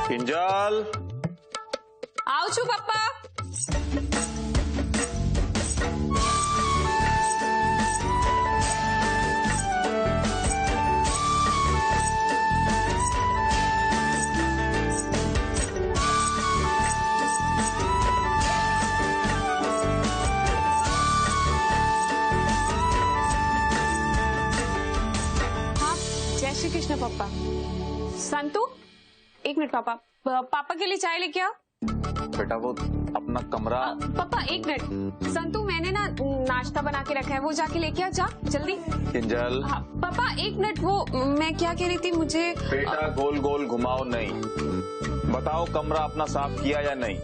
किंजल आओ छू पप्पा। हाँ, जय श्री कृष्ण पापा। संतू एक मिनट पापा, पापा के लिए चाय लेके आओ। बेटा वो अपना कमरा। पापा एक मिनट, संतू मैंने ना नाश्ता बना के रखा है, वो जाके लेके आ, जा जल्दी। किंजल। हाँ, पापा एक मिनट, वो मैं क्या कह रही थी, मुझे बेटा गोल गोल घुमाओ नहीं, बताओ कमरा अपना साफ किया या नहीं।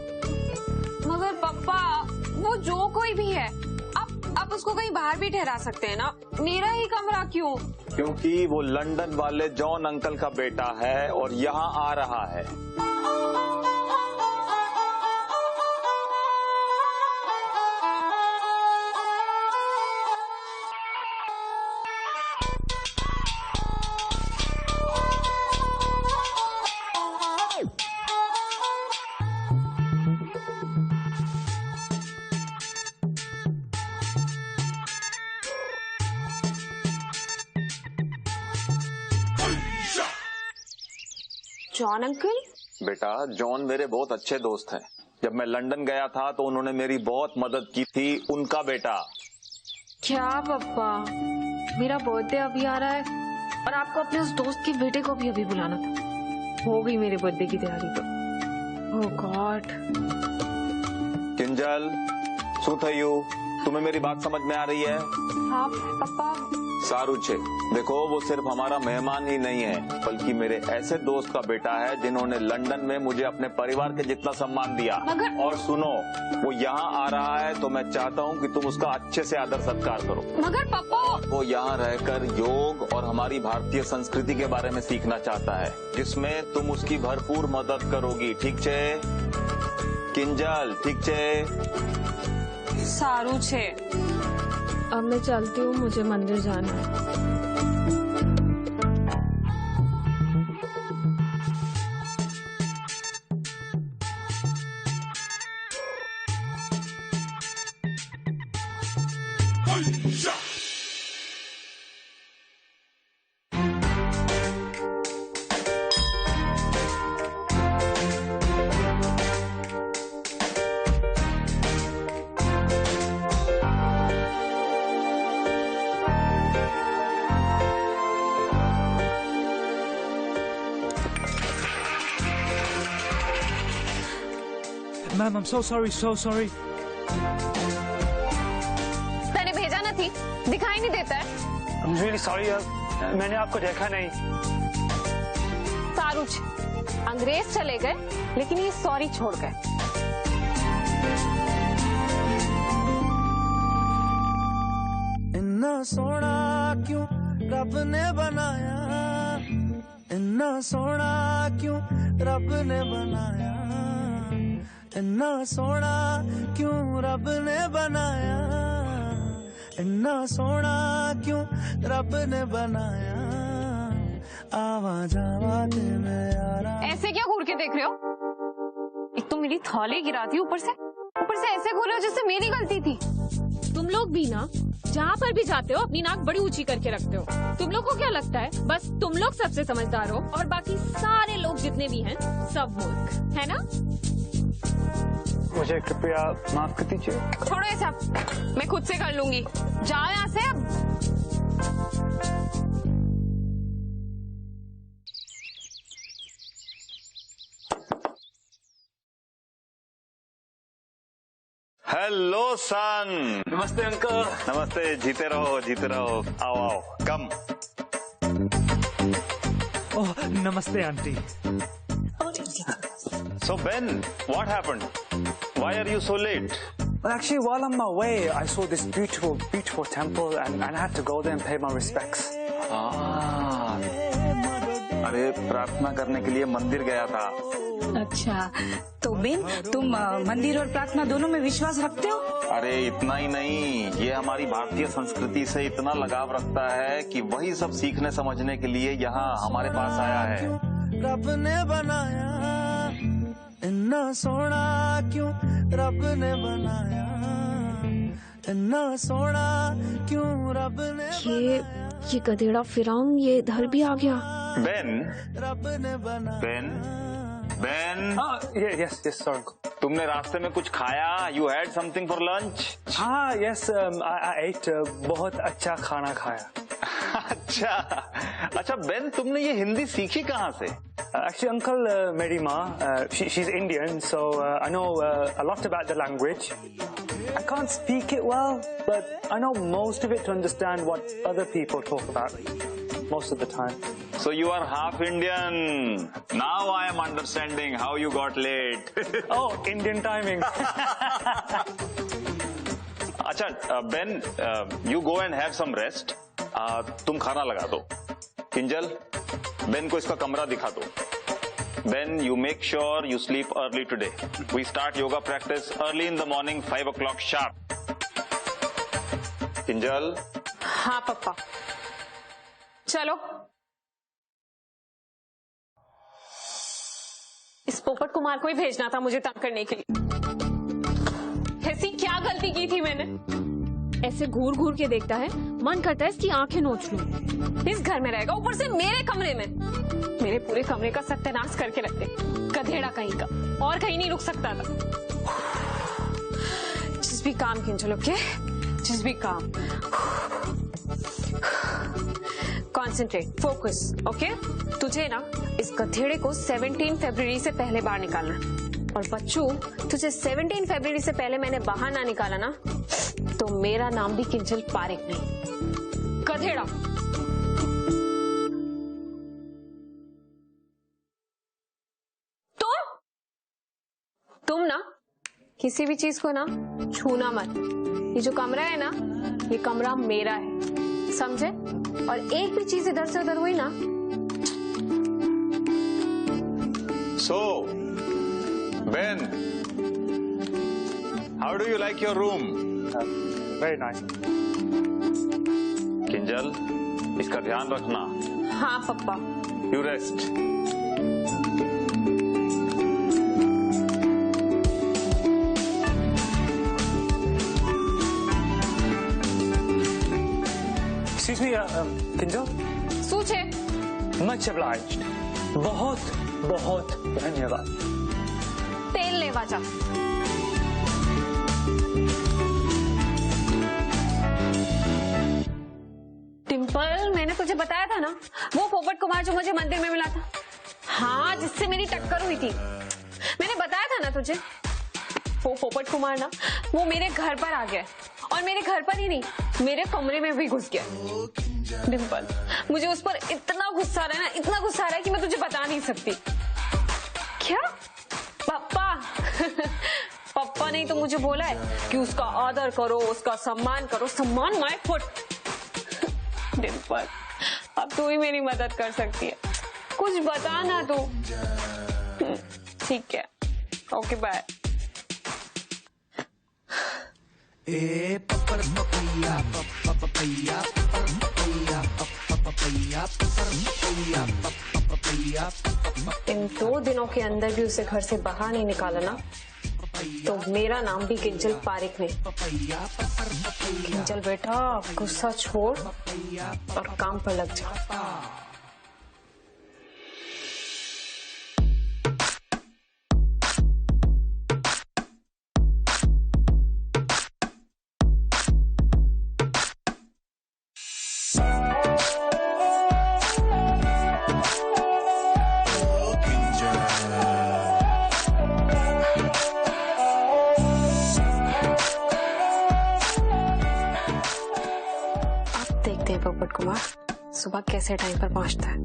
मगर पापा वो जो कोई भी है, आप उसको कहीं बाहर भी ठहरा सकते हैं ना, मेरा ही कमरा क्यों? क्योंकि वो लंदन वाले जॉन अंकल का बेटा है और यहाँ आ रहा है। John uncle? बेटा जॉन मेरे बहुत अच्छे दोस्त हैं। जब मैं लंदन गया था तो उन्होंने मेरी बहुत मदद की थी। उनका बेटा। क्या पापा, मेरा बर्थडे अभी आ रहा है और आपको अपने उस दोस्त के बेटे को भी अभी बुलाना था। हो गई मेरे बर्थडे की तैयारी तो। ओह गॉड। किंजल શું થયું? तुम्हें मेरी बात समझ में आ रही है? हाँ पापा। सारू छे, देखो वो सिर्फ हमारा मेहमान ही नहीं है बल्कि मेरे ऐसे दोस्त का बेटा है जिन्होंने लंदन में मुझे अपने परिवार के जितना सम्मान दिया। मगर और सुनो, वो यहाँ आ रहा है तो मैं चाहता हूँ कि तुम उसका अच्छे से आदर सत्कार करो। मगर पापा वो यहाँ रहकर योग और हमारी भारतीय संस्कृति के बारे में सीखना चाहता है, जिसमें तुम उसकी भरपूर मदद करोगी। ठीक छे किंजल? ठीक छे? सारू छे। अब मैं चलती हूँ, मुझे मंदिर जाना है। Ma'am, I'm so sorry. मैंने भेजा ना थी, दिखाई नहीं देता है। I'm really sorry यार, मैंने आपको देखा नहीं। सारूच, अंग्रेज चले गए लेकिन ये सॉरी छोड़ गए। इन्ना सोना क्यों रब ने बनाया, इन्ना सोना क्यों रब ने बनाया, इन्ना सोना क्यों रब ने बनाया, इन्ना सोना क्यों रब ने बनाया, आवा जावा ते मैं यारा। ऐसे क्या घूर के देख रहे हो? एक तो मेरी थौली गिरा दी, ऊपर से ऐसे घूर रहे हो जैसे मेरी गलती थी। तुम लोग भी ना जहाँ पर भी जाते हो अपनी नाक बड़ी ऊंची करके रखते हो। तुम लोग को क्या लगता है बस तुम लोग सबसे समझदार हो और बाकी सारे लोग जितने भी हैं सब मूर्ख, है ना? मुझे कृपया माफ कर दीजिए। छोड़ो ये सब, मैं खुद से कर लूंगी। जाओ यहाँ से अब। हेलो सन। नमस्ते अंकल। नमस्ते, जीते रहो। आओ आओ, कम। ओह नमस्ते aunty. So Ben, what happened? Why are you so late? Well, actually, while on my way, I saw this beautiful temple, and I had to go there and pay my respects. अरे प्रार्थना करने के लिए मंदिर गया था। अच्छा, तो बेन तुम मंदिर और प्रार्थना दोनों में विश्वास रखते हो? अरे इतना ही नहीं, ये हमारी भारतीय संस्कृति से इतना लगाव रखता है कि वही सब सीखने समझने के लिए यहाँ हमारे पास आया है। रब ने बनाया इन्ना सोना क्यों रब ने बनाया, इन्ना सोना क्यों रब ने ये गधेड़ा फिरौन ये इधर भी आ गया। बेन, रब ने बनाया। Ben, Ben, Yes, sorry. तुमने रास्ते में कुछ खाया? You had something for lunch? Yes, I ate बहुत अच्छा खाना खाया. अच्छा बेन, तुमने ये हिंदी सीखी कहाँ से? Actually, Uncle, मेरी माँ, she's Indian, so I know a lot about the language. I can't speak it well, but I know most of it to understand what other people talk about most of the time. So you are half Indian. Now I am understanding how you got late. Oh, Indian timing. अच्छा Ben, you go and have some rest. तुम खाना लगा दो. Kinjal, Ben को इसका कमरा दिखा दो. Ben, you make sure you sleep early today. We start yoga practice early in the morning, 5 o'clock sharp. Kinjal. हाँ पप्पा, चलो। इस पोपट कुमार को ही भेजना था मुझे तंग करने के लिए। ऐसी क्या गलती की थी मैंने? ऐसे घूर घूर के देखता है, मन करता है इसकी आंखें नोच लूं। इस घर में रहेगा, ऊपर से मेरे कमरे में, मेरे पूरे कमरे का सत्यानाश करके रखते। गधेड़ा कहीं का, और कहीं नहीं रुक सकता था। जिस भी काम किंजल, ओके, जिस भी काम, कॉन्सेंट्रेट, फोकस, ओके। तुझे ना इस गधेड़े को 17 फरवरी से पहले बाहर निकालना। और बच्चू, तुझे 17 फरवरी से पहले मैंने बाहर ना निकाला ना, तो मेरा नाम भी किंजल पारेख नहीं, गधेड़ा। तुम ना किसी भी चीज को ना छूना मत। ये जो कमरा है ना, ये कमरा मेरा है, समझे? और एक भी चीज इधर से उधर हुई ना। So, Ben, how do you like your room? Very nice. Kinjal, इसका ध्यान रखना. हाँ पप्पा। You rest. Excuse me, Kinjal? सूचे। Much obliged. बहुत धन्यवाद. तेल लेवा जा। डिम्पल, मैंने तुझे बताया था ना, वो पोपट कुमार जो मुझे मंदिर में मिला था, हाँ, जिससे मेरी टक्कर हुई थी, मैंने बताया था ना तुझे। वो पोपट कुमार ना, वो मेरे घर पर आ गया, और मेरे घर पर ही नहीं, मेरे कमरे में भी घुस गया। डिम्पल, मुझे उस पर इतना गुस्सा आ रहा है ना, इतना गुस्सा आ रहा है कि मैं तुझे बता नहीं सकती। क्या पापा? पापा ने तो मुझे बोला है कि उसका आदर करो, उसका सम्मान करो। सम्मान माय फुट। डिम्पल, अब तू ही मेरी मदद कर सकती है, कुछ बता ना तू। ठीक है, okay, bye. A pepper papaya papaya papaya papaya papaya papaya. इन 2 दिनों के अंदर भी उसे घर से बाहर नहीं निकाला ना, तो मेरा नाम भी किंजल पारेख नहीं। किंजल बेटा, गुस्सा छोड़ और काम पर लग जा। देखते हैं पोपट कुमार सुबह कैसे टाइम पर पहुंचता है।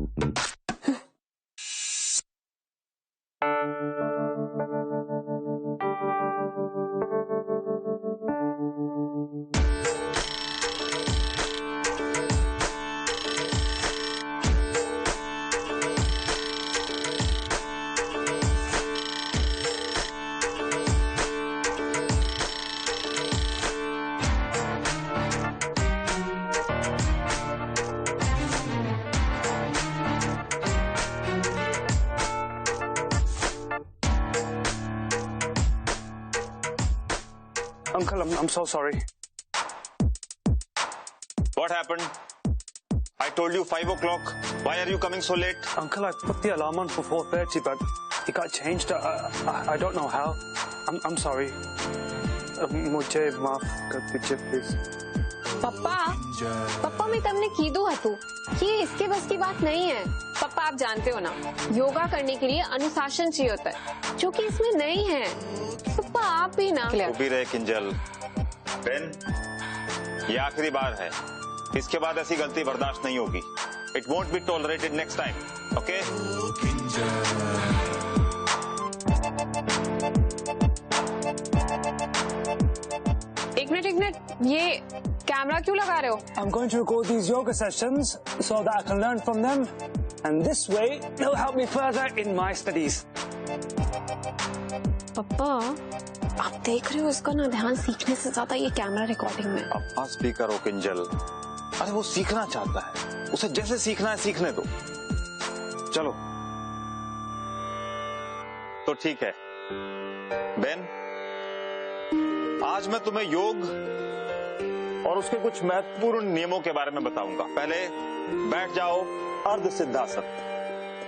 Uncle, I'm so sorry. What happened? I told you 5 o'clock. Why are you coming so late? Uncle, I put the alarm on for 4:30, but it got changed. I don't know how. I'm sorry. मुझे माफ कर दीजिए, please. पप्पा मैं तमने कीधु हतु ये इसके बस की बात नहीं है। पप्पा आप जानते हो ना, योगा करने के लिए अनुशासन चाहिए होता है, जो कि इसमें नहीं है। पप्पा आप भी ना भी रहे किंजल। बेन, ये आखिरी बार है, इसके बाद ऐसी गलती बर्दाश्त नहीं होगी। It won't be tolerated next time, okay? एक मिनट, ये कैमरा क्यों लगा रहे हो? I'm going to record these yoga sessions so that I can learn from them, and this way it'll help me further in my studies. पप्पा आप देख रहे हो, इसका ना ध्यान सीखने से ज्यादा ये कैमरा रिकॉर्डिंग में। अपना स्पीकर हो किंजल। अरे वो सीखना चाहता है, उसे जैसे सीखना है सीखने दो। चलो तो ठीक है बेन, आज मैं तुम्हें योग और उसके कुछ महत्वपूर्ण नियमों के बारे में बताऊंगा। पहले बैठ जाओ अर्ध सिद्धासन,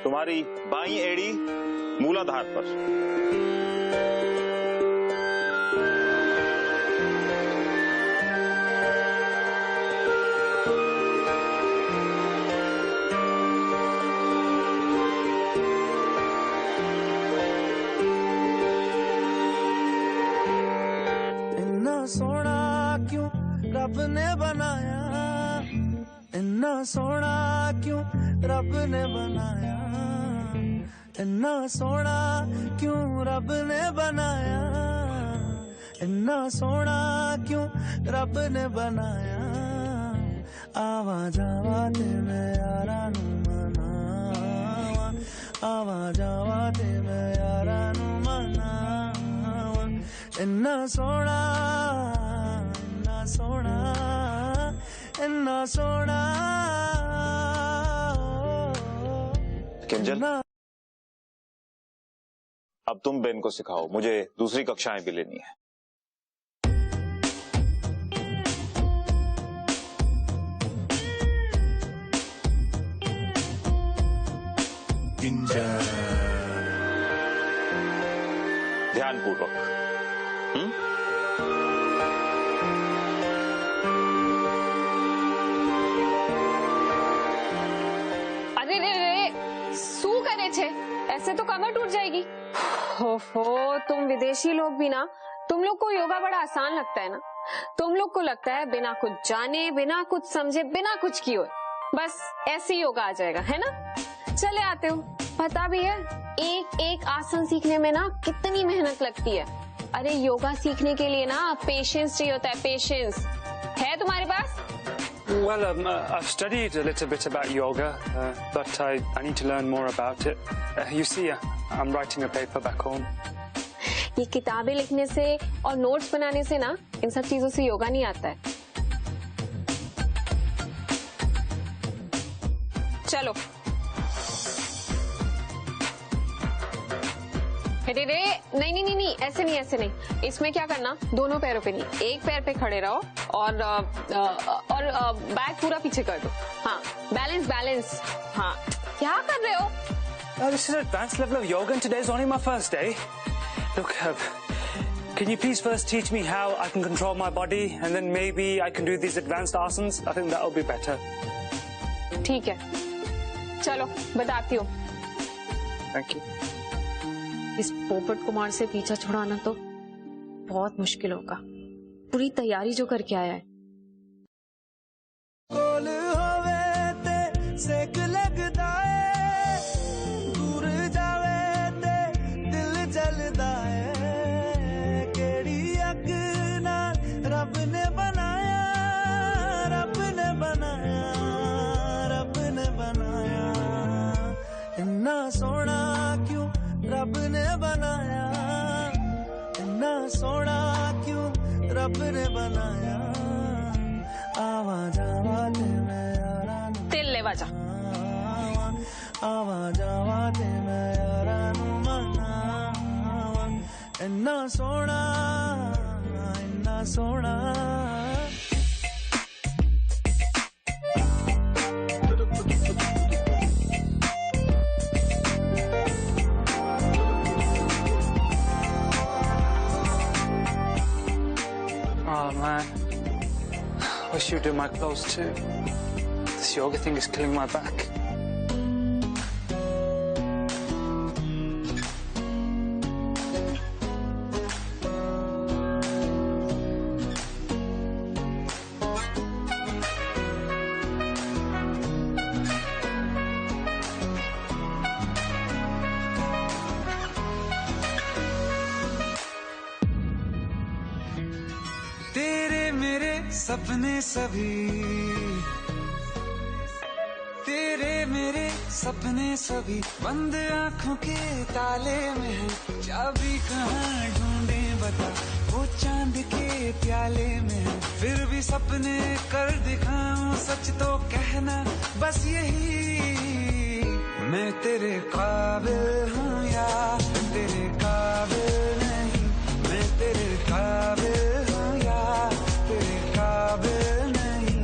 तुम्हारी बाईं एड़ी मूलाधार पर। सोना क्यों रब ने बनाया, इन्ना सोना क्यों रब ने बनाया, इन्ना सोना क्यों रब ने बनाया, इन्ना सोना क्यों रब ने बनाया। आवा जावा ते मैं यारा नू मनावा, आवा जावा ते मैं यारा नू मनावा। इन्ना सोना, इन्ना सोना, इन्ना सोना। किंजल, अब तुम बेन को सिखाओ, मुझे दूसरी कक्षाएं भी लेनी है। ध्यानपूर्वक। अरे रे सू करे छे, ऐसे तो कमर टूट जाएगी। ओहो, तुम विदेशी लोग भी ना, तुम लोग को योगा बड़ा आसान लगता है ना। तुम लोग को लगता है बिना कुछ जाने, बिना कुछ समझे, बिना कुछ किए बस ऐसे योगा आ जाएगा, है ना? चले आते हो, पता भी है एक एक आसन सीखने में ना कितनी मेहनत लगती है। अरे योगा सीखने के लिए ना पेशेंस चाहिए होता है, पेशेंस है तुम्हारे पास? Well, I've studied a little bit about yoga, but I need to learn more about it. You see, I'm writing a paper back home. ये किताबें लिखने से और नोट्स बनाने से ना इन सब चीजों से योगा नहीं आता है। चलो रे नहीं, ऐसे नहीं। इसमें क्या करना, दोनों पैरों पे नहीं, एक पैर पे खड़े रहो और बैक पूरा पीछे कर दो। हाँ, बैलेंस। हाँ, क्या कर रहे हो? This is an advanced level of yoga, and today is only my first day. Look, can you please first teach me how I can control my body, and then maybe I can do these advanced asanas? I think that will be better. ठीक है, चलो बताती हूँ। Thank you. इस पोपट कुमार से पीछा छुड़ाना तो बहुत मुश्किल होगा। पूरी तैयारी जो करके आया है। कोल होवे ते सेक लगदा है, दूर जावे ते दिल जलदा है। केड़ी अग नाल रब ने बनाया, रब ने बनाया, रब ने बनाया। इन्ना सोना क्यों रब ने बनाया, इन्ना सोना क्यों रब ने बनाया। आवा जावा ते मैं यारा नू तेल ले बाजा। आवा जावा ते मैं यारा नू मनावा। इन्ना सोना, इन्ना सोना Oh man, wish you'd do my clothes too. This yoga thing is killing my back. तेरे मेरे सपने सभी तेरे मेरे सपने सभी बंद आंखों के ताले में है चाबी कहाँ ढूंढे बता वो चांद के प्याले में है फिर भी सपने कर दिखाऊं सच तो कहना बस यही मैं तेरे काबिल हूँ या तेरे काबिल नहीं मैं तेरे काबिल हूँ या तेरे काबिल नहीं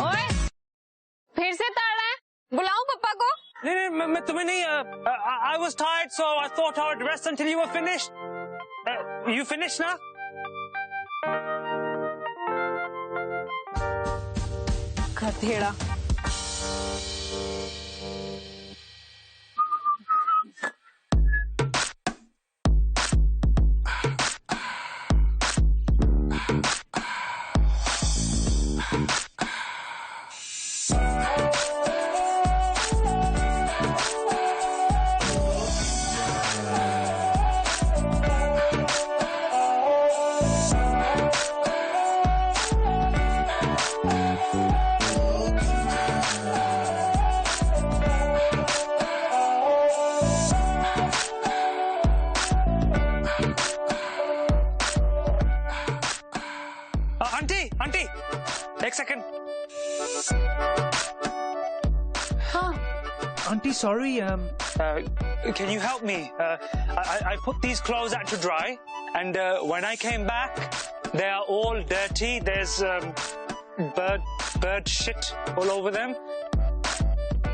ओए, फिर से ताड़ रहा है? बुलाऊं पप्पा को? नहीं, मैं तुम्हें नहीं, I was tired, so I thought I would rest until you were finished. You finished now? गधेड़ा। आंटी, एक सेकंड। हाँ, Auntie, sorry. Can you help me? I put these clothes out to dry, and when I came back, they are all dirty. There's bird shit all over them,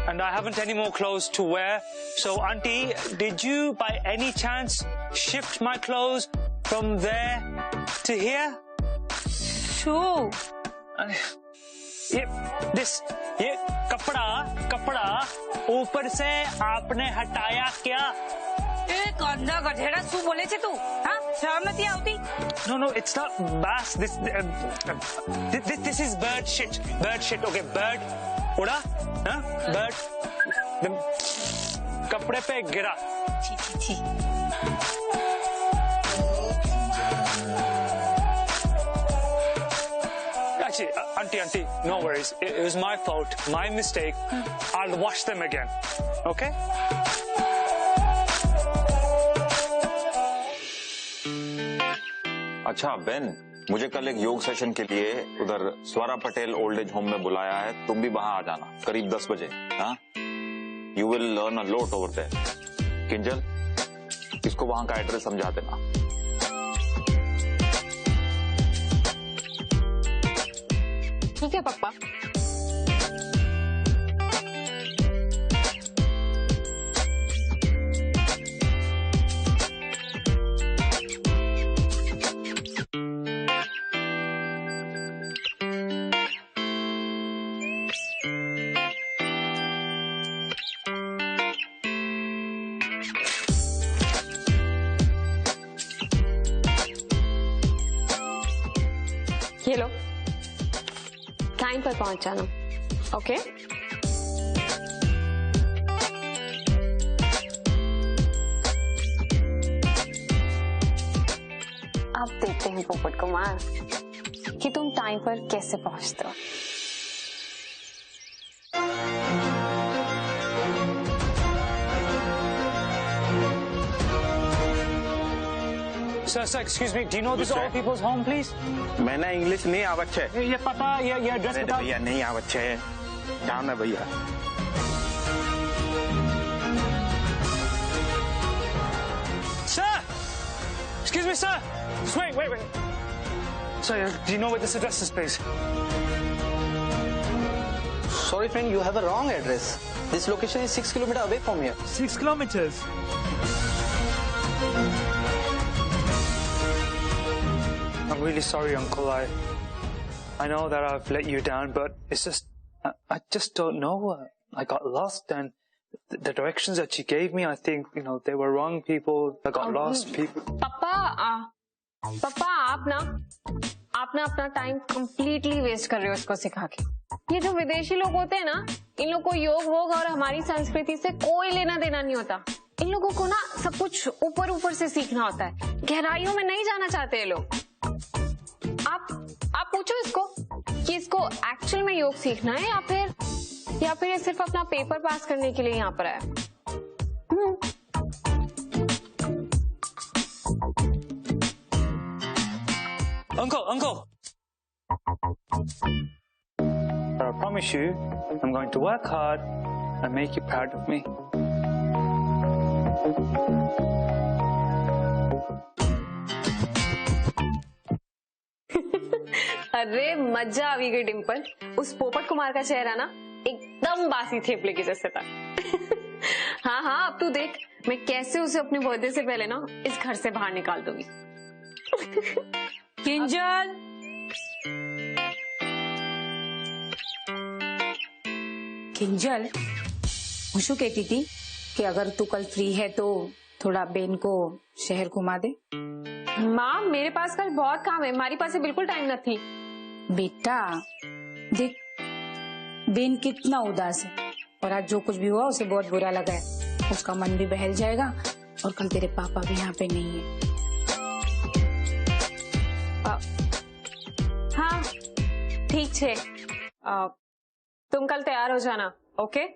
and I haven't any more clothes to wear. So, Auntie, did you by any chance shift my clothes from there to here? शू। ये कपड़ा ऊपर से आपने हटाया क्या? एक अंधा गधेड़ा शू बोले छे तू? हाँ, शर्म नहीं आती? No, it's not bass. This is bird shit. Bird shit. Okay, bird. उड़ा? हाँ? Bird. कपड़े पे गिरा. छी। Actually, auntie, no worries. It was my fault, my mistake. I'll wash them again. Okay? अच्छा बेन, मुझे कल एक योग सेशन के लिए उधर स्वरा पटेल ओल्ड एज होम में बुलाया है, तुम भी वहां आ जाना करीब 10 बजे। हाँ, you will learn a lot over there. Kinjal, इसको वहां का एड्रेस समझा देना। ठीक है पप्पा। ये लो, टाइम पर पहुंच जाना। ओके? अब देखते हैं पोपट कुमार कि तुम टाइम पर कैसे पहुंचते हो। Sir, excuse me. Do you know this old people's home, please? मैंने इंग्लिश नहीं आवत है। ये पता, ये एड्रेस बता। भैया नहीं आवत है। काम है भैया। Sir! Excuse me, sir! Just wait. Sorry, do you know where this address is, please? Sorry friend, you have a wrong address. This location is 6 kilometers away from here. 6 kilometers? I'm really sorry, Uncle. I know that I've let you down, but it's just, I just don't know. I got lost, and the directions that you gave me, I think, you know, they were wrong people. I got lost people. पापा आप ना अपना time completely waste कर रहे हो इसको सिखा के। ये जो विदेशी लोग होते हैं ना, इन लोग को योग वोग और हमारी संस्कृति से कोई लेना देना नहीं होता। इन लोगों को ना सब कुछ ऊपर से सीखना होता है, गहराइयों में नहीं जाना चाहते ये लोग। आप पूछो इसको कि इसको एक्चुअल में योग सीखना है या फिर ये सिर्फ अपना पेपर पास करने के लिए यहाँ पर आया। Uncle! But I promise you, I'm going to work hard and make you proud of me. अरे मजा आ गई डिम्पल। उस पोपट कुमार का चेहरा ना एकदम बासी थेपले के जैसे था। हाँ अब तू देख मैं कैसे उसे अपने बर्थडे से पहले ना इस घर से बाहर निकाल दूंगी। किंजल, किंजल, હું શું कहती थी कि अगर तू कल फ्री है तो थोड़ा बेन को शहर घुमा दे। माँ मेरे पास कल बहुत काम है, हमारी पास बिल्कुल टाइम न थी। बेटा देख, बेन कितना उदास है और आज जो कुछ भी हुआ उसे बहुत बुरा लगा है। उसका मन भी बहल जाएगा और कल तेरे पापा भी यहाँ पे नहीं है। हाँ ठीक है, तुम कल तैयार हो जाना, ओके?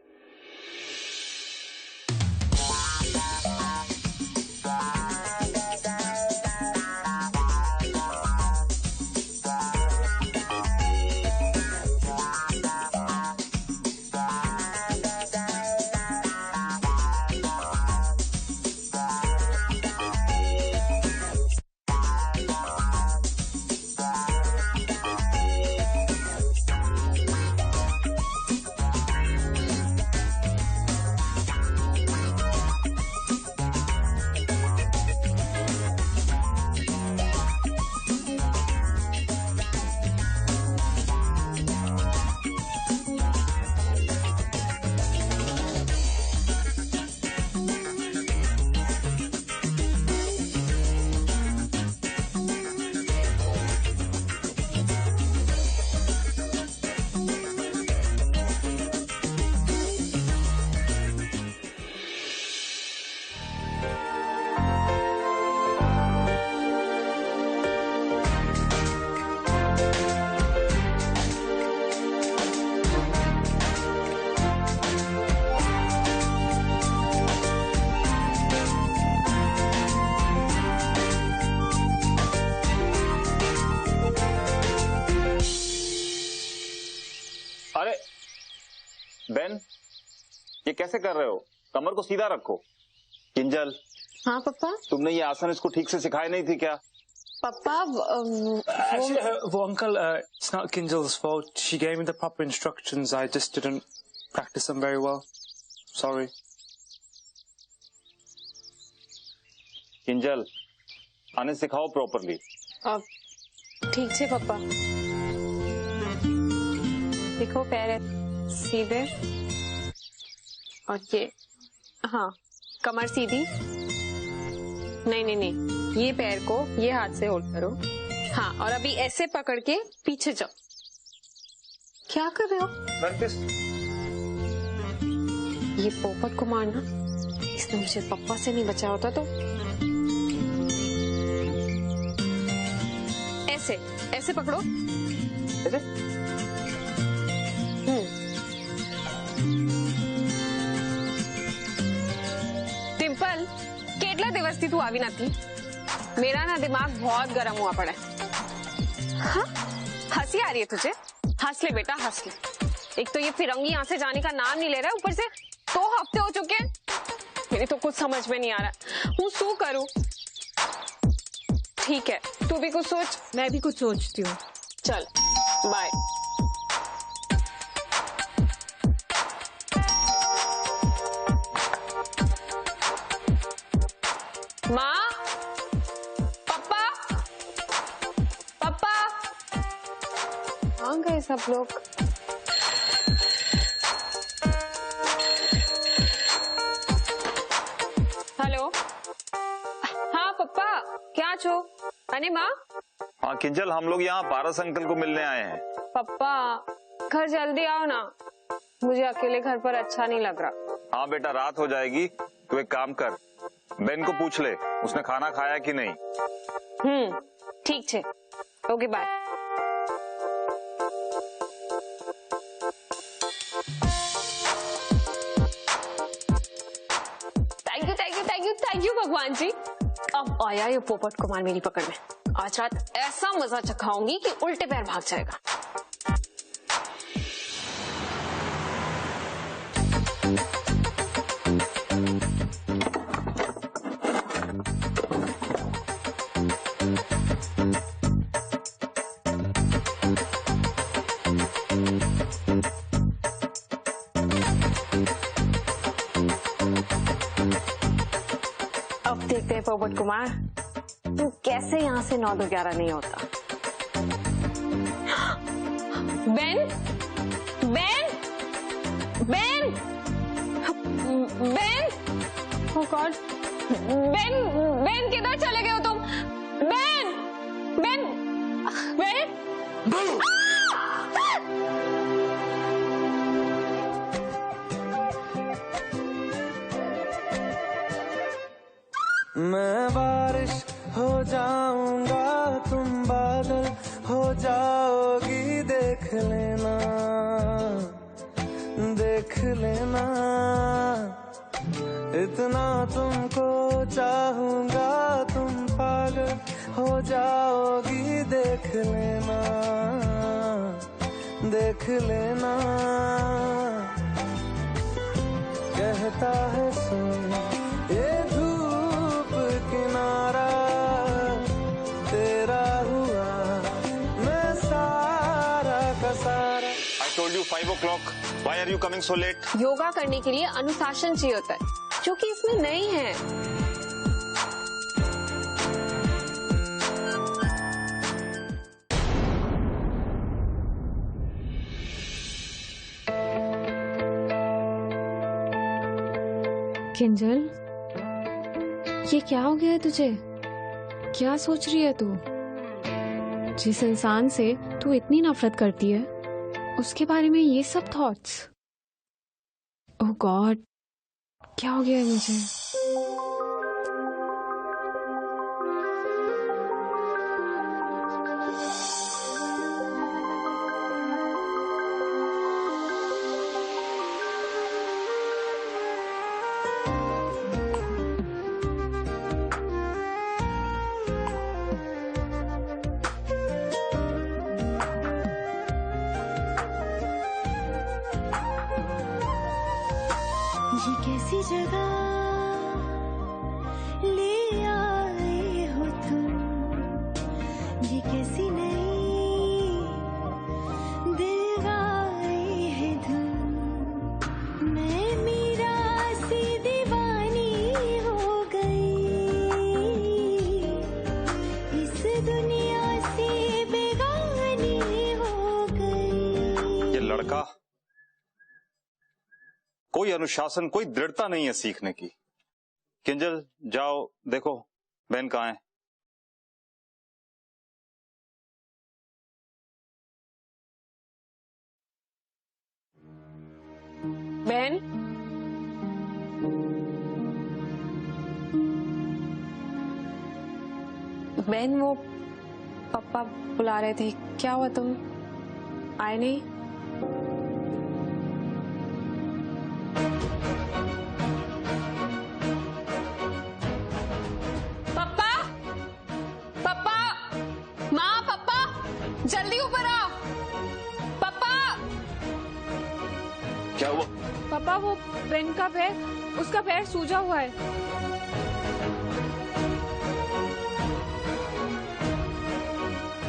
बेन, ये कैसे कर रहे हो? कमर को सीधा रखो। किंजल। हाँ पापा। तुमने ये आसन इसको ठीक से सिखाए नहीं थी क्या? पापा Well, Uncle, it's not Kinjal's fault. She gave me the proper instructions. I just didn't practice them very well. Sorry. Kinjal, आने सिखाओ प्रॉपरली। ठीक है पापा। देखो पैर सीधे और ये, हाँ कमर सीधी। नहीं, ये पैर को ये हाथ से होल्ड करो। हाँ और अभी ऐसे पकड़ के पीछे जाओ। क्या कर रहे हो? प्रैक्टिस। ये पोपट कुमार ना, इसने मुझे पापा से नहीं बचा होता तो। ऐसे पकड़ो। ऐसे? टिम्पल, કેટલા દિવસથી તું આવી નથી? मेरा ना दिमाग बहुत गर्म हुआ पड़ा है। हाँ? हंसी आ रही है तुझे? हंस ले बेटा, हंस ले। एक तो ये फिरंगी यहाँ से जाने का नाम नहीं ले रहा है, ऊपर से 2 हफ्ते हो चुके हैं। मेरे तो कुछ समझ में नहीं आ रहा हूँ शू करूँ। ठीक है, तू भी कुछ सोच। मैं भी कुछ सोचती हूँ। चल बाय। माँ, पापा, पापा, कहाँ गए सब लोग? हेलो, हाँ पापा, क्या छो? अरे माँ। हाँ किंजल, हम लोग यहाँ पारस अंकल को मिलने आए हैं। पापा घर जल्दी आओ ना, मुझे अकेले घर पर अच्छा नहीं लग रहा। हाँ बेटा, रात हो जाएगी, तू एक काम कर, बेन को पूछ ले उसने खाना खाया कि नहीं। ठीक है, okay bye. Thank you thank you thank you thank you भगवान जी। अब आया ये पोपट कुमार मेरी पकड़ में। आज रात ऐसा मजा चखाऊंगी कि उल्टे पैर भाग जाएगा। अब देखते हैं पोपट कुमार, तू कैसे यहाँ से 9 2 11 नहीं होता। बेन, बेन, बेन, बेन, ओह गॉड, बेन, बेन किधर चले गए हो तुम? बेन, बेन, बेन, मैं बारिश हो जाऊंगा, तुम बादल हो जाओगी, देख लेना, देख लेना, इतना तुमको चाहूंगा, तुम पागल हो जाओगी, देख लेना, देख लेना, कहता है सुन ये धूप किनारा, तेरा हुआ मैं सारा का सारा। I told you 5 o'clock. Why are you coming so late? Yoga करने के लिए अनुशासन चाहिए होता है, जो कि इसमें नहीं है। किंजल, ये क्या हो गया है तुझे? क्या सोच रही है तू? जिस इंसान से तू इतनी नफरत करती है, उसके बारे में ये सब थॉट्स? ओह गॉड, क्या हो गया है मुझे? ये कैसी जगह ले आए हो तुम, ये कैसी नई दिलवाई है धुन, मैं मीरा सी दीवानी हो गई, इस दुनिया से बेगानी हो गई। ये लड़का, कोई अनुशासन, कोई दृढ़ता नहीं है सीखने की। किंजल जाओ देखो बहन कहाँ है। बहन, बहन वो पापा बुला रहे थे, क्या हुआ तुम आए नहीं? पापा, पापा, माँ, पापा, जल्दी ऊपर आओ। पापा, क्या हुआ? पापा वो बेन का पैर, उसका पैर सूजा हुआ है।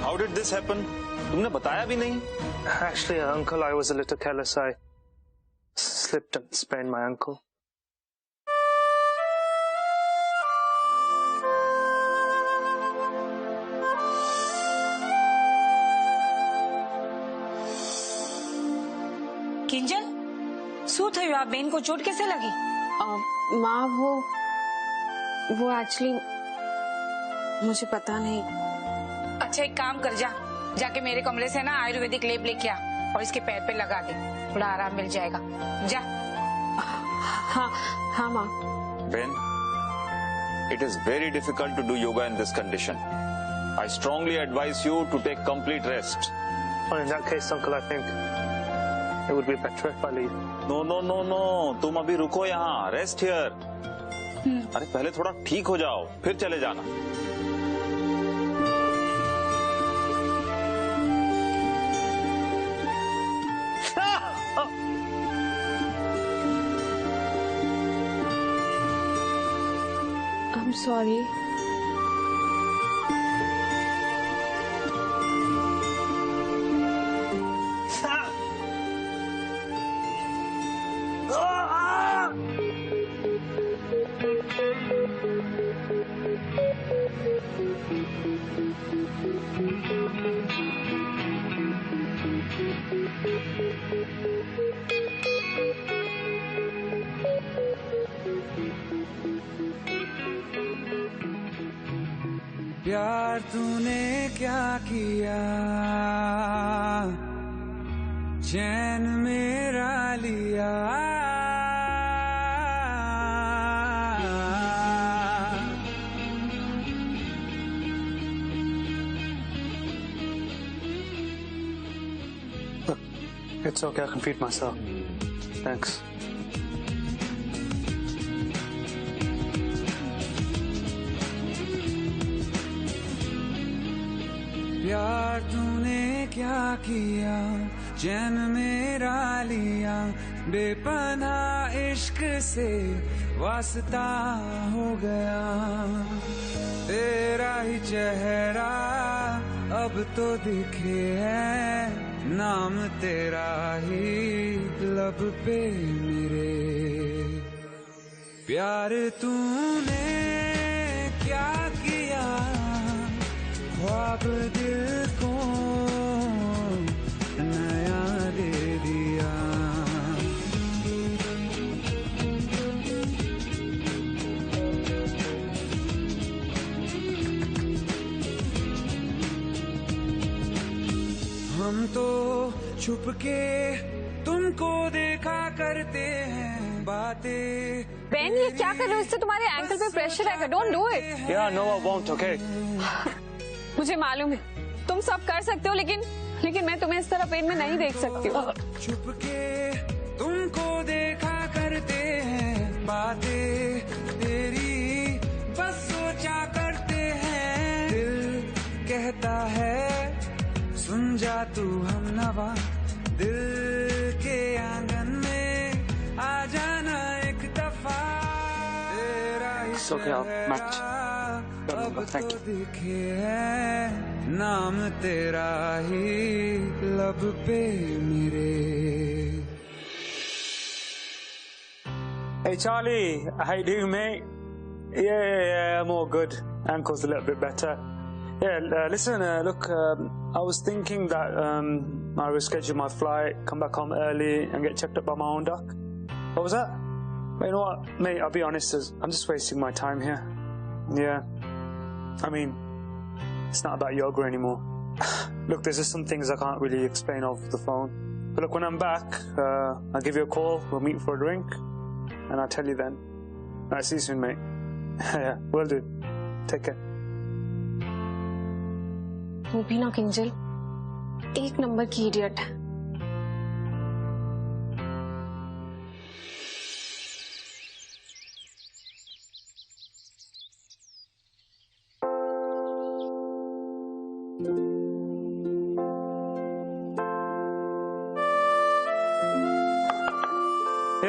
How did this happen? तुमने बताया भी नहीं। Actually, uncle, I was a little careless. I slipped and sprained my ankle. Kinjal, શું થયું? આ બેન को चोट कैसे लगी? माँ वो एक्चुअली मुझे पता नहीं। अच्छा एक काम कर, जाके मेरे कमरे से ना आयुर्वेदिक लेप लेके आ और इसके पैर पे लगा दे, थोड़ा आराम मिल जाएगा। जा। हाँ माँ। Ben, it is very difficult to do yoga in this condition. I strongly advise you to take complete rest. Well, in that case, uncle, I think it would be better if I leave. No, तुम अभी रुको यहाँ, rest here. अरे पहले थोड़ा ठीक हो जाओ, फिर चले जाना। I'm sorry. प्यार तूने क्या किया, चैन मेरा लिया। It's okay, I can feed myself. Thanks. प्यार तूने क्या किया, चैन मेरा लिया। बेपनाह इश्क से वास्ता हो गया, तेरा ही चेहरा अब तो दिखे है, नाम तेरा ही लब पे मेरे। प्यार तूने क्या किया, ख्वाब दिल को नया दे दिया। हम तो छुप के तुमको देखा करते हैं, बातें। बेन ये क्या कर रहे हो? इससे तुम्हारे एंकल पे प्रेशर आएगा। Don't do it. Yeah, no, I won't, okay? मुझे मालूम है तुम सब कर सकते हो, लेकिन मैं तुम्हें इस तरह पेन में नहीं देख सकती हूँ। छुप के तुमको देखा करते हैं, बातें तेरी बस सोचा करते हैं। दिल कहता है सुन जा तू हमनवा, दिल के आंगन में आ जाना एक दफा। तेरा It's okay, I'll match. अब Thank तो you. दिखे है, नाम तेरा ही लब पे मेरे। Hey Charlie, how you doing, mate? Yeah, I'm all good. Ankle's a little bit better. Yeah, listen, look, I was thinking that I reschedule my flight, come back home early and get checked up by my own doc. What was that? But you know what, mate, I'll be honest, I'm just wasting my time here. Yeah. I mean, it's not about yoga anymore. Look, there's just some things I can't really explain over the phone. But look, when I'm back, I'll give you a call, we'll meet for a drink, and I'll tell you then. Alright, see you soon, mate. Yeah, will do. Take care. वो भी ना किंजल एक number की idiot है।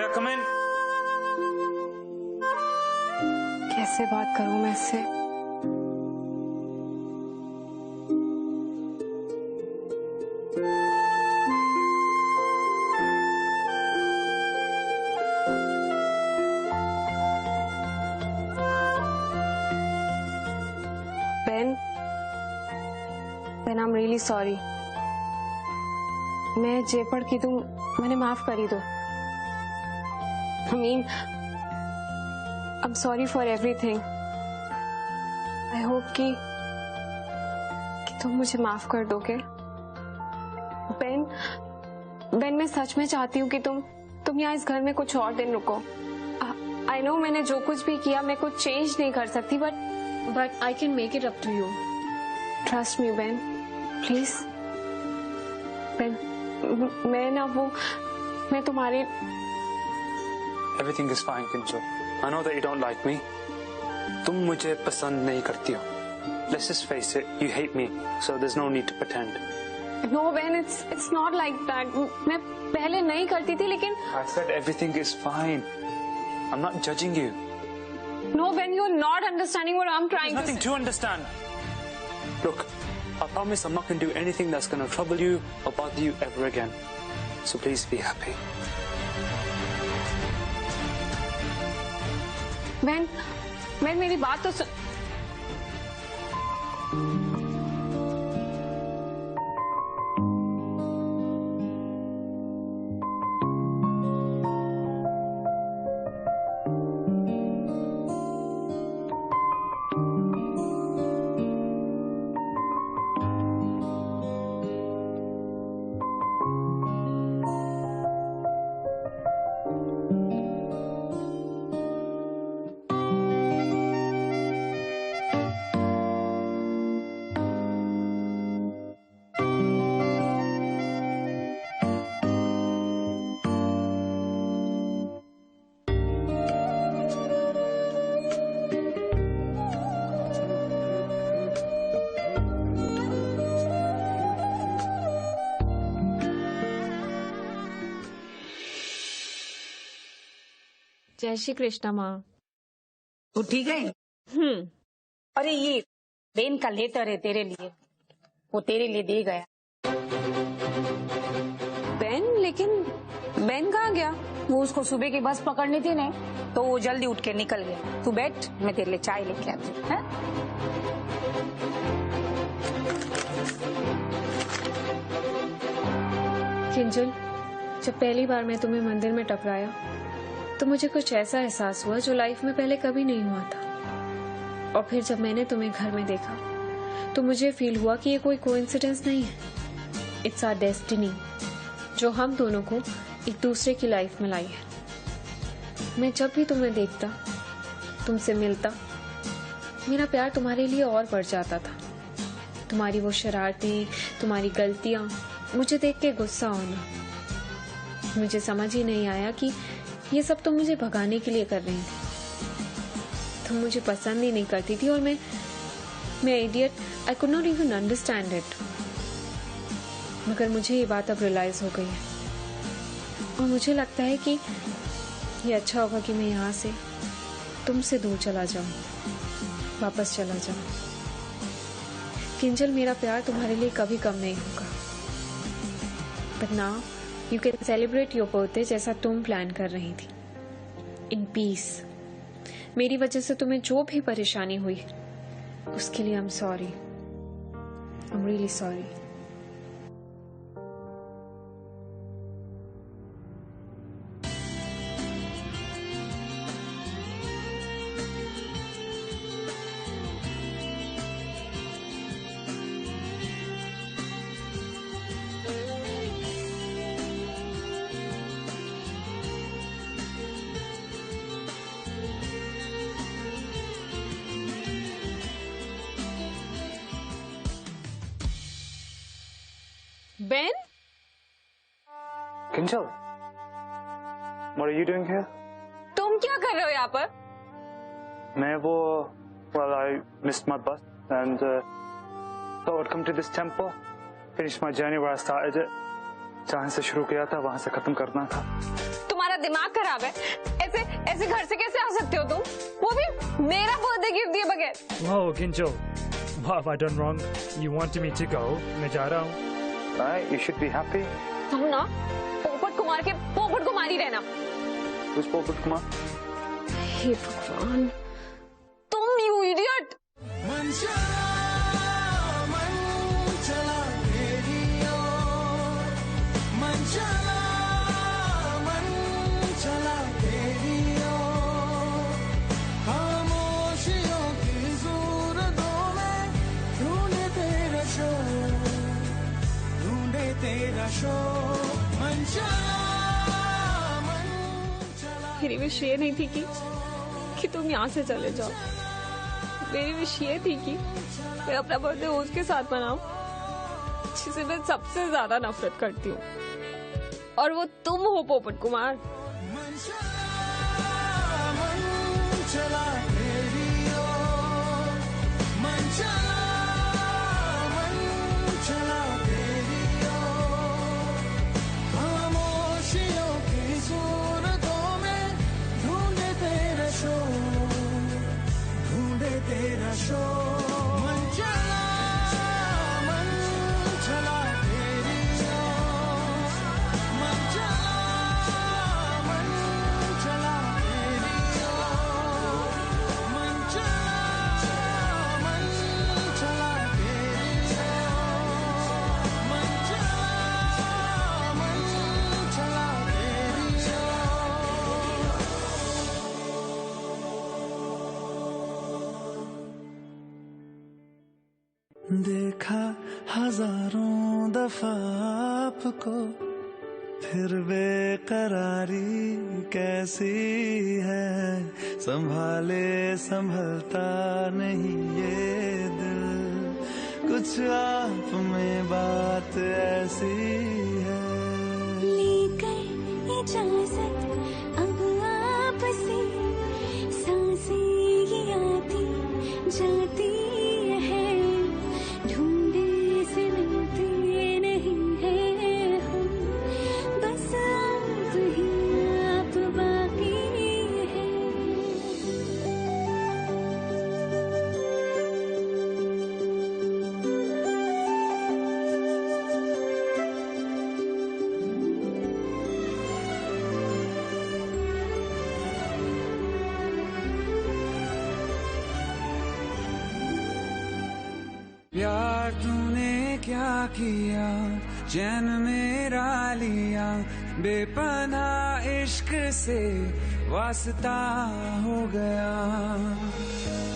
I come in? कैसे बात करूं मैं इससे? Ben, I'm really sorry. मैं जे पढ़ की तुम मैंने माफ करी दो. I mean, I'm sorry for everything. I hope कि तुम मुझे माफ कर दोगे. Ben, मैं सच में चाहती हूँ कि तुम यहाँ इस घर में कुछ और दिन रुको. I know मैंने जो कुछ भी किया मैं कुछ चेंज नहीं कर सकती, but I can make it up to you. Trust me, Ben. Please. Ben, मैं तुम्हारी. Everything is fine, Kinjal. I know that you don't like me. तुम मुझे पसंद नहीं करती हो. Let's just face it. You hate me, so there's no need to pretend. No, Ben, it's not like that. मैं पहले नहीं करती थी, लेकिन. I said everything is fine. I'm not judging you. No, Ben, you're not understanding what I'm trying There's nothing to understand. Look, I promise I'm not going to do anything that's going to trouble you or bother you ever again. So please be happy. Ben, मेरी बात तो सुन. जय श्री कृष्णा माँ. तू ठीक है? अरे ये बेन का लेटर है तेरे लिए, वो तेरे लिए दे गया. बेन? लेकिन बेन कहाँ गया? वो उसको सुबह की बस पकड़नी थी ना, तो वो जल्दी उठ के निकल गया. तू बैठ, मैं तेरे लिए चाय लेके आती हूँ. हाँ? किंजल, जब पहली बार मैं तुम्हें मंदिर में टकराया तो मुझे कुछ ऐसा एहसास हुआ जो लाइफ में पहले कभी नहीं हुआ था. और फिर जब मैंने तुम्हें घर में देखा तो मुझे फील हुआ कि ये कोई कोइंसिडेंस नहीं है. इट्स आवर डेस्टिनी जो हम दोनों को एक दूसरे की लाइफ में लाई है. मैं जब भी तुम्हें देखता, तुमसे मिलता, मेरा प्यार तुम्हारे लिए और बढ़ जाता था. तुम्हारी वो शरारतें, तुम्हारी गलतियां, मुझे देख के गुस्सा होना. मुझे समझ ही नहीं आया कि ये सब तुम मुझे भगाने के लिए कर रही थी. तुम मुझे पसंद ही नहीं करती थी और मैं idiot. I could not even understand it. मगर मुझे ये बात अब रियलाइज हो गई है और मुझे लगता है कि ये अच्छा होगा कि मैं यहाँ से तुमसे दूर चला जाऊं, वापस चला जाऊं. किंजल, मेरा प्यार तुम्हारे लिए कभी कम नहीं होगा. But now You can celebrate your birthday जैसा तुम प्लान कर रही थी. In peace. मेरी वजह से तुम्हें जो भी परेशानी हुई उसके लिए I'm sorry. I'm really sorry. Ben? Kinjal, what are you doing here? तुम क्या कर रहे हो यहाँ पर? Well, I missed my bus and thought I'd come to this temple, finish my journey where I started it. जहाँ से शुरू किया था वहाँ से खत्म करना था. तुम्हारा दिमाग खराब है? ऐसे ऐसे घर से कैसे आ सकते हो तुम? वो भी मेरा बर्थडे गिफ्ट दिए बगैर। Whoa, Kinjal, what have I done wrong? You wanted me to go? मैं जा रहा हूँ. Right, you should be happy. तुम ना पोपट कुमार के पोपट कुमार ही रहना। Who's पोपट कुमार? हे भगवान, तुम यू इडियट। मेरी विश ये नहीं थी कि तुम यहाँ से चले जाओ। मेरी विश ये थी कि मैं अपना बर्थडे उसके साथ मनाऊं जिसे मैं सबसे ज्यादा नफरत करती हूँ, और वो तुम हो पोपट कुमार। देखा हजारों दफा आपको, फिर बेकरारी कैसी है, संभाले संभलता नहीं ये दिल, कुछ आप में बात ऐसी है। लेकर इजाजत अब आपसे, सांसें ये आती जाती है, ढूंढे से मिलते नहीं है हम, बस आप ही आप बाकी है। प्यार तूने क्या किया, चैन मेरा लिया, बेपनाह इश्क से वास्ता हो गया,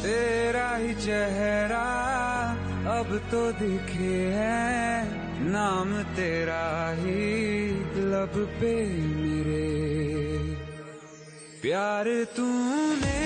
तेरा ही चेहरा अब तो दिखे है, नाम तेरा ही लब पे मेरे, प्यार तूने